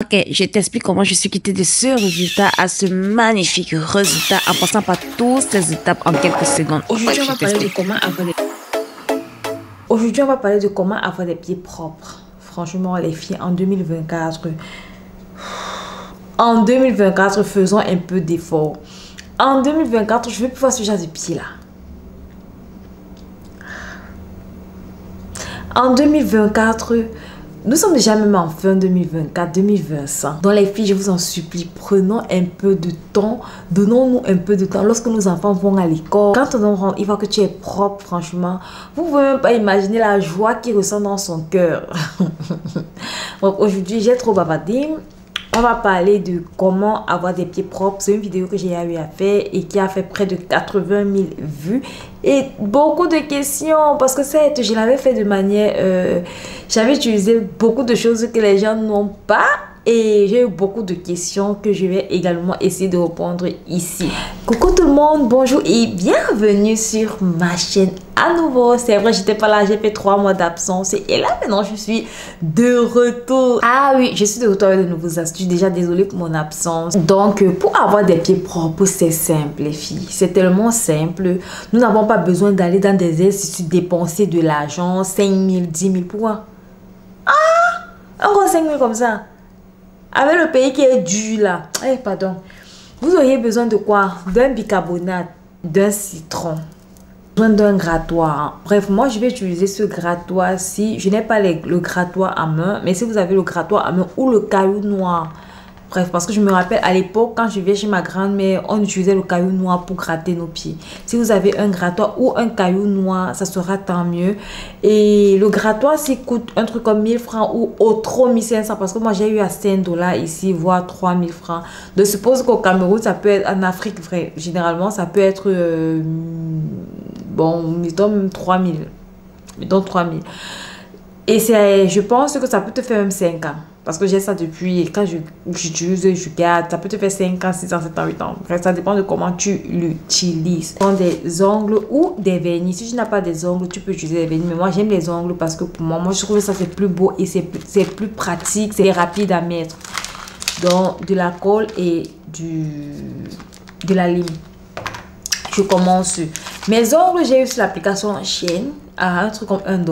Ok, je t'explique comment je suis quittée de ce résultat à ce magnifique résultat en passant par toutes ces étapes en quelques secondes. Aujourd'hui, on va parler de comment avoir des... Aujourd'hui, on va parler de comment avoir des pieds propres. Franchement, les filles, en 2024, faisons un peu d'effort. En 2024, je veux plus voir ce genre de pieds-là. En 2024, nous sommes déjà même en fin 2024, 2025. Donc les filles, je vous en supplie, prenons un peu de temps. Donnons-nous un peu de temps. Lorsque nos enfants vont à l'école, quand on rentre, il voit que tu es propre, franchement. Vous ne pouvez même pas imaginer la joie qu'il ressent dans son cœur. Donc aujourd'hui, j'ai trop bavardé. On va parler de comment avoir des pieds propres. C'est une vidéo que j'ai eu à faire et qui a fait près de 80 000 vues. Et beaucoup de questions parce que je l'avais fait de manière... j'avais utilisé beaucoup de choses que les gens n'ont pas. Et j'ai eu beaucoup de questions que je vais également essayer de répondre ici. Coucou tout le monde, bonjour et bienvenue sur ma chaîne à nouveau. C'est vrai, j'étais pas là, j'ai fait 3 mois d'absence. Et là maintenant, je suis de retour. Ah oui, je suis de retour avec de nouvelles astuces. Déjà, désolée pour mon absence. Donc, pour avoir des pieds propres, c'est simple les filles. C'est tellement simple. Nous n'avons pas besoin d'aller dans des instituts dépenser de l'argent, 5 000, 10 000 pour un. Ah, encore 5 000 comme ça. Avec le pays qui est dur là. Eh, pardon. Vous auriez besoin de quoi? D'un bicarbonate, d'un citron, besoin d'un grattoir. Bref, moi je vais utiliser ce grattoir si je n'ai pas le grattoir à main. Mais si vous avez le grattoir à main ou le caillou noir. Bref, parce que je me rappelle à l'époque, quand je vivais chez ma grand-mère, on utilisait le caillou noir pour gratter nos pieds. Si vous avez un grattoir ou un caillou noir, ça sera tant mieux. Et le grattoir, s'il coûte un truc comme 1000 francs ou au trop 1500, parce que moi j'ai eu à 5 $ ici, voire 3000 francs. De suppose qu'au Cameroun, ça peut être en Afrique, vrai, généralement, ça peut être, bon, mettons 3000. Mettons 3000. Et je pense que ça peut te faire même 5 ans. Parce que j'ai ça depuis, quand j'utilise, je garde, ça peut te faire 5 ans, 6 ans, 7 ans, 8 ans. Bref, ça dépend de comment tu l'utilises. Prends des ongles ou des vernis. Si tu n'as pas des ongles, tu peux utiliser des vernis. Mais moi, j'aime les ongles parce que pour moi, je trouve que ça c'est plus beau et c'est plus pratique, c'est rapide à mettre. Donc, de la colle et de la lime. Je commence. Mes ongles, j'ai eu sur l'application Shein à un truc comme 1 $.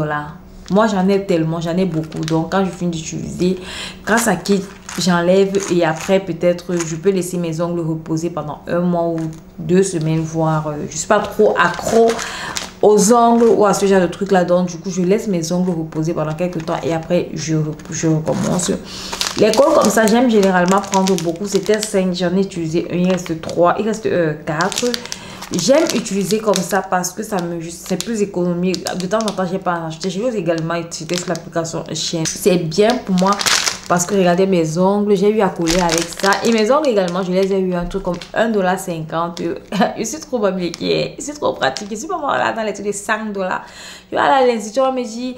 Moi, j'en ai tellement, j'en ai beaucoup. Donc, quand je finis d'utiliser, grâce à qui j'enlève et après, peut-être, je peux laisser mes ongles reposer pendant 1 mois ou 2 semaines, voire, je ne suis pas trop accro aux ongles ou à ce genre de truc là. Donc, du coup, je laisse mes ongles reposer pendant quelques temps et après, je recommence. Les colles comme ça, j'aime généralement prendre beaucoup. C'était 5, j'en ai utilisé 1, il reste 3, il reste 4. J'aime utiliser comme ça parce que c'est plus économique. De temps en temps, j'ai pas acheté. Je vais également utiliser sur l'application Shein. C'est bien pour moi parce que regardez mes ongles, j'ai eu à coller avec ça. Et mes ongles également, je les ai eu un truc comme 1,50 $. Je suis trop familier, je suis trop pratique. Je suis pas là dans les trucs de 5 $. Je vais aller à l'institut, on me dit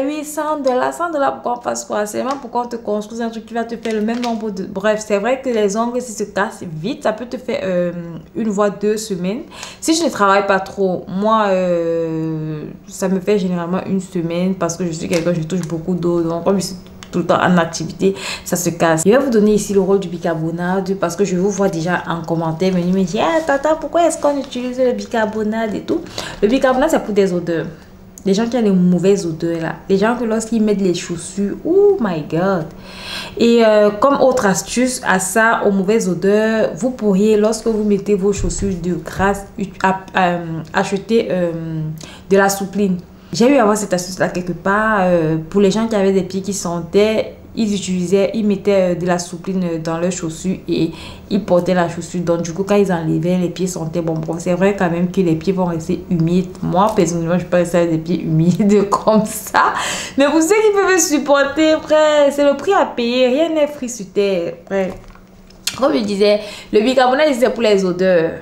oui, 100 $. 100 $, pourquoi on fasse quoi? C'est vraiment pourquoi on te construise un truc qui va te faire le même nombre de. Bref, c'est vrai que les ongles, si se cassent vite, ça peut te faire 1 voire 2 semaines. Si je ne travaille pas trop, moi, ça me fait généralement 1 semaine parce que je suis quelqu'un, je touche beaucoup d'eau. Donc, comme je suis tout le temps en activité, ça se casse. Je vais vous donner ici le rôle du bicarbonate parce que je vous vois déjà en commentaire venir me dire ah, tata, pourquoi est-ce qu'on utilise le bicarbonate et tout. Le bicarbonate, c'est pour des odeurs. Les gens qui ont les mauvaises odeurs là. Les gens que lorsqu'ils mettent les chaussures, oh my god. Et comme autre astuce à ça, aux mauvaises odeurs, vous pourriez, lorsque vous mettez vos chaussures de grâce, acheter de la soupline. J'ai eu à voir cette astuce là quelque part. Pour les gens qui avaient des pieds qui sentaient, ils mettaient de la soupline dans leurs chaussures et ils portaient la chaussure. Donc du coup, quand ils enlevaient, les pieds sentaient bon. C'est vrai quand même que les pieds vont rester humides. Moi, personnellement, je peux rester avec des pieds humides comme ça. Mais pour ceux qui peuvent supporter, frère, c'est le prix à payer. Rien n'est free sur terre, frère. Comme je disais, le bicarbonate, c'est pour les odeurs.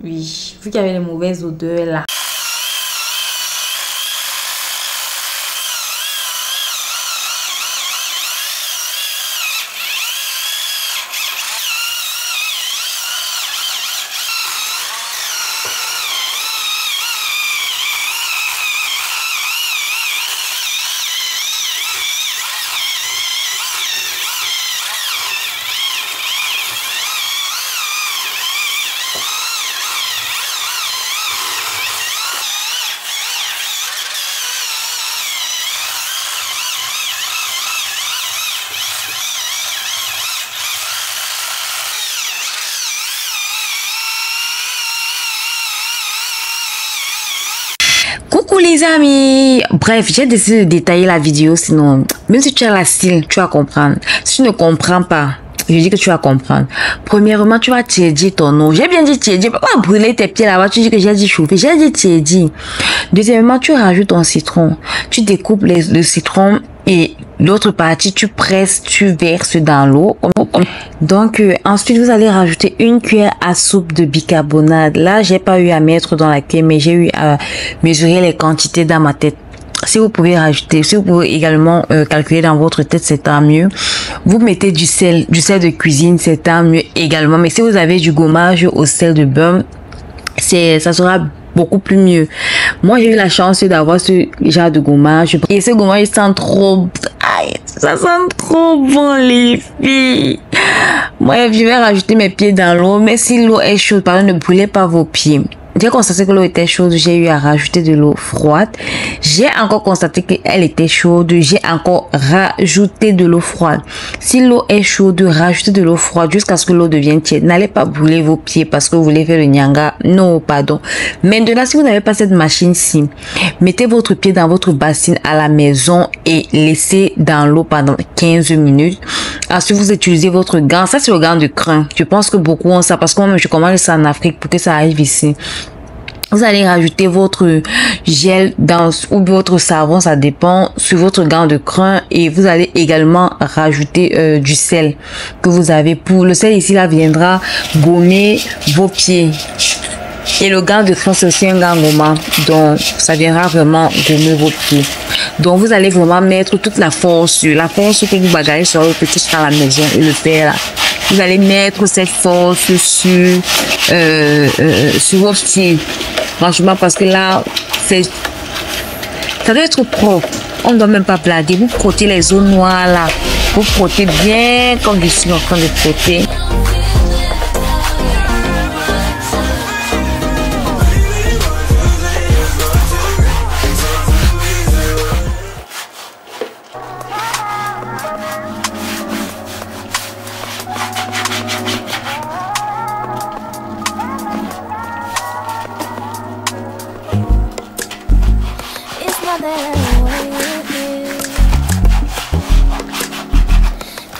Oui, vu qu'il y avait les mauvaises odeurs là. Coucou les amis. Bref, j'ai décidé de détailler la vidéo, sinon, même si tu as la style, tu vas comprendre. Si tu ne comprends pas, je dis que tu vas comprendre. Premièrement, tu vas tiédir ton eau. J'ai bien dit tiédir. Pourquoi brûler tes pieds là-bas? Tu dis que j'ai dit chauffer. J'ai dit tiédir. Deuxièmement, tu rajoutes ton citron. Tu découpes le citron et l'autre partie, tu presses, tu verses dans l'eau. Donc, ensuite, vous allez rajouter une cuillère à soupe de bicarbonate. Là, j'ai pas eu à mettre dans la cuillère, mais j'ai eu à mesurer les quantités dans ma tête. Si vous pouvez rajouter, si vous pouvez également calculer dans votre tête, c'est tant mieux. Vous mettez du sel de cuisine, c'est tant mieux également. Mais si vous avez du gommage au sel de beurre, ça sera beaucoup plus mieux. Moi, j'ai eu la chance d'avoir ce genre de gommage. Et ce gommage sent trop... Aïe, ça sent trop bon, les filles. Bref, je vais rajouter mes pieds dans l'eau. Mais si l'eau est chaude, pardon, ne brûlez pas vos pieds. J'ai constaté que l'eau était chaude, j'ai eu à rajouter de l'eau froide. J'ai encore constaté qu'elle était chaude, j'ai encore rajouté de l'eau froide. Si l'eau est chaude, rajoutez de l'eau froide jusqu'à ce que l'eau devienne tiède. N'allez pas brûler vos pieds parce que vous voulez faire le nyanga. Non, pardon. Maintenant, si vous n'avez pas cette machine-ci, mettez votre pied dans votre bassine à la maison et laissez dans l'eau pendant 15 minutes. Ensuite, vous utilisez votre gant. Ça, c'est le gant de crin. Je pense que beaucoup ont ça parce que moi, je commande ça en Afrique pour que ça arrive ici. Vous allez rajouter votre gel ou votre savon, ça dépend, sur votre gant de crin et vous allez également rajouter du sel que vous avez pour le sel ici là viendra gommer vos pieds. Et le gant de crin c'est aussi un gant gommant, donc ça viendra vraiment gommer vos pieds. Donc vous allez vraiment mettre toute la force que vous bagarrez sur le petit à la maison et le faire là. Vous allez mettre cette force sur vos pieds. Franchement, parce que là, ça doit être propre. On ne doit même pas blaguer. Vous frottez les zones noires là. Vous frottez bien comme je suis en train de frotter.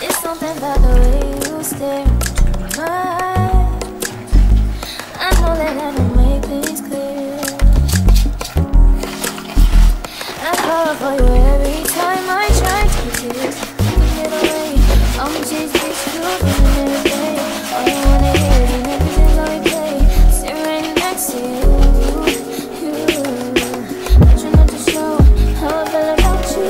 It's something about the way you stare into my eyes. I know that I don't make things clear. I fall for you every time I try to get away. I'm chasing this feeling every day. All I wanna hear is an everything I play. Sitting right next to you. I try not to show how I feel about you.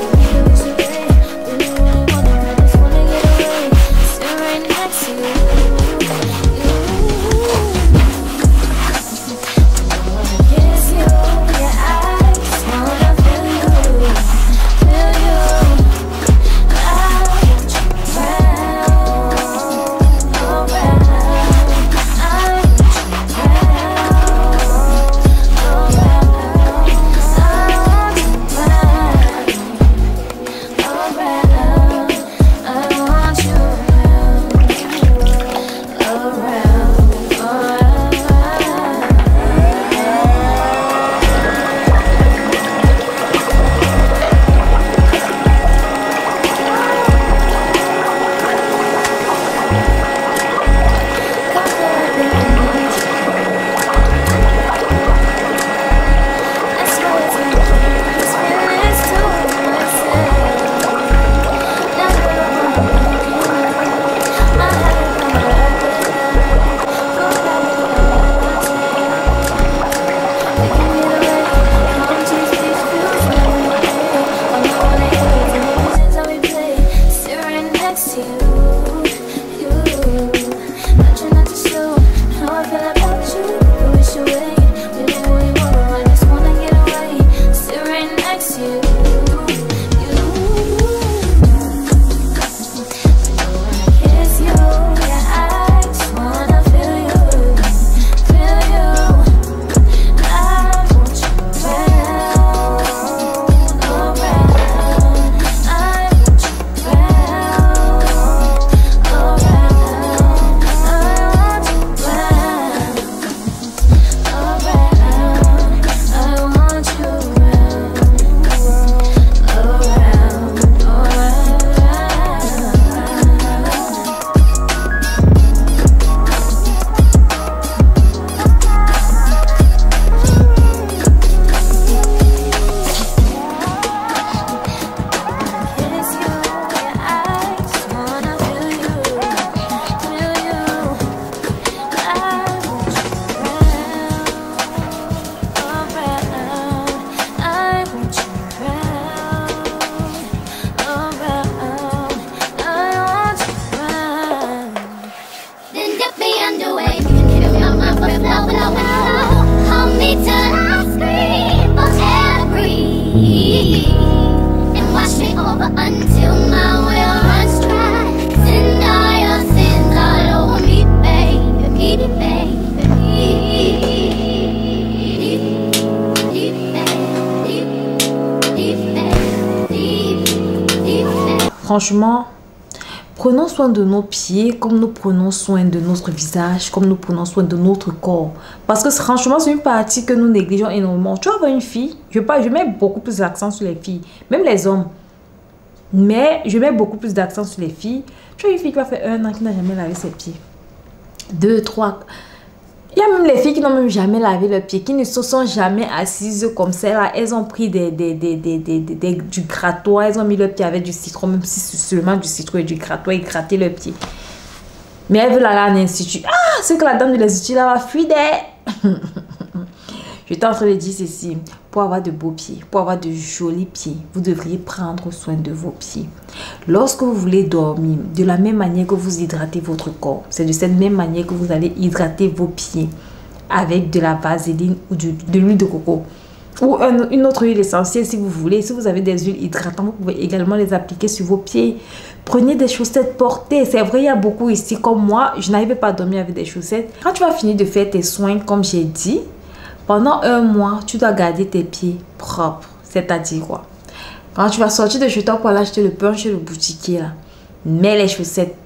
franchement, prenons soin de nos pieds comme nous prenons soin de notre visage, comme nous prenons soin de notre corps. Parce que franchement, c'est une partie que nous négligeons énormément. Tu vas voir une fille, je mets beaucoup plus d'accent sur les filles, même les hommes. Mais je mets beaucoup plus d'accent sur les filles. Tu as une fille qui va faire 1 an qui n'a jamais lavé ses pieds. 2, 3. Il y a même les filles qui n'ont même jamais lavé leurs pieds, qui ne se sont jamais assises comme ça. Là. Elles ont pris du grattoir, elles ont mis leurs pieds avec du citron, même si c'est seulement du citron et du grattoir, et gratter leurs pieds. Mais elles veulent aller à l'institut. Ah, c'est que la dame de l'institut là va fuir des... J'étais en train de dire ceci. Pour avoir de beaux pieds, pour avoir de jolis pieds, vous devriez prendre soin de vos pieds. Lorsque vous voulez dormir, de la même manière que vous hydratez votre corps, c'est de cette même manière que vous allez hydrater vos pieds avec de la vaseline ou de l'huile de coco. Ou une autre huile essentielle si vous voulez. Si vous avez des huiles hydratantes, vous pouvez également les appliquer sur vos pieds. Prenez des chaussettes portées. C'est vrai, il y a beaucoup ici. Comme moi, je n'arrivais pas à dormir avec des chaussettes. Quand tu vas finir de faire tes soins, comme j'ai dit, pendant 1 mois, tu dois garder tes pieds propres. C'est-à-dire quoi? Quand tu vas sortir de chez toi pour aller acheter le pain chez le boutiquier, là, mets les chaussettes.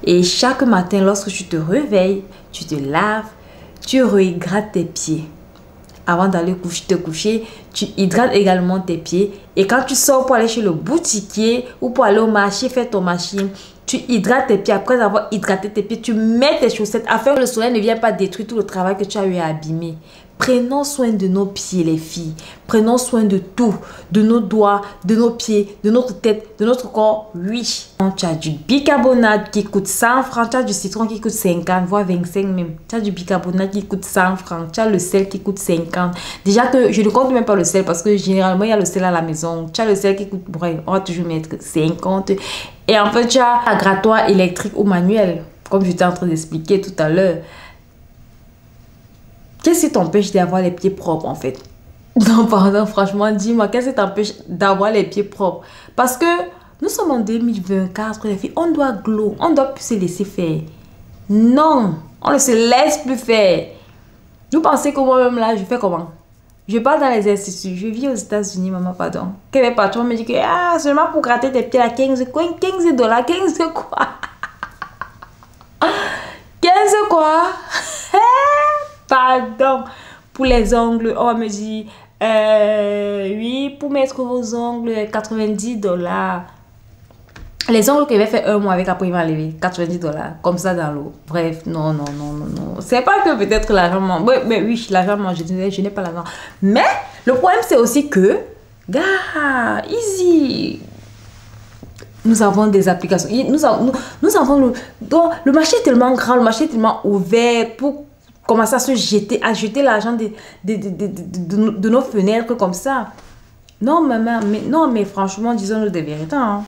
Et chaque matin, lorsque tu te réveilles, tu te laves, tu réhydrates tes pieds. Avant d'aller te coucher, tu hydrates également tes pieds. Et quand tu sors pour aller chez le boutiquier ou pour aller au marché, faire ton marché, tu hydrates tes pieds. Après avoir hydraté tes pieds, tu mets tes chaussettes afin que le soleil ne vienne pas détruire tout le travail que tu as eu à abîmer. Prenons soin de nos pieds, les filles. Prenons soin de tout. De nos doigts, de nos pieds, de notre tête, de notre corps. Oui. Tu as du bicarbonate qui coûte 100 francs. Tu as du citron qui coûte 50, voire 25 même. Tu as du bicarbonate qui coûte 100 francs. Tu as le sel qui coûte 50. Déjà que je ne compte même pas le sel parce que généralement, il y a le sel à la maison. Tu as le sel qui coûte, bref, on va toujours mettre 50. Et en fait, tu as un grattoir électrique ou manuel. Comme j'étais en train d'expliquer tout à l'heure. Qu'est-ce qui t'empêche d'avoir les pieds propres en fait? Non, pardon, franchement, dis-moi, qu'est-ce qui t'empêche d'avoir les pieds propres? Parce que nous sommes en 2024, les filles, on doit glow, on doit plus se laisser faire. Non, on ne se laisse plus faire. Vous pensez que moi-même là, je fais comment? Je pars dans les instituts, je vis aux États-Unis, maman, pardon. Que mes patrons me disent que seulement pour gratter tes pieds à 15 $, 15 quoi? 15 quoi? Pardon. Pour les ongles, on va me dire, oui, pour mettre vos ongles, 90 $. Les ongles que je vais faire 1 mois avec, après il va enlever 90 $. Comme ça dans l'eau. Bref, non. C'est pas que peut-être l'argent manque. Mais oui, l'argent manque, je n'ai pas l'argent. Mais le problème, c'est aussi que, gars, easy. Nous avons des applications. Nous avons donc, le marché est tellement grand, le marché est tellement ouvert pour commencer à jeter l'argent de nos fenêtres comme ça. Non, maman, mais franchement, disons-nous des vérités. Hein.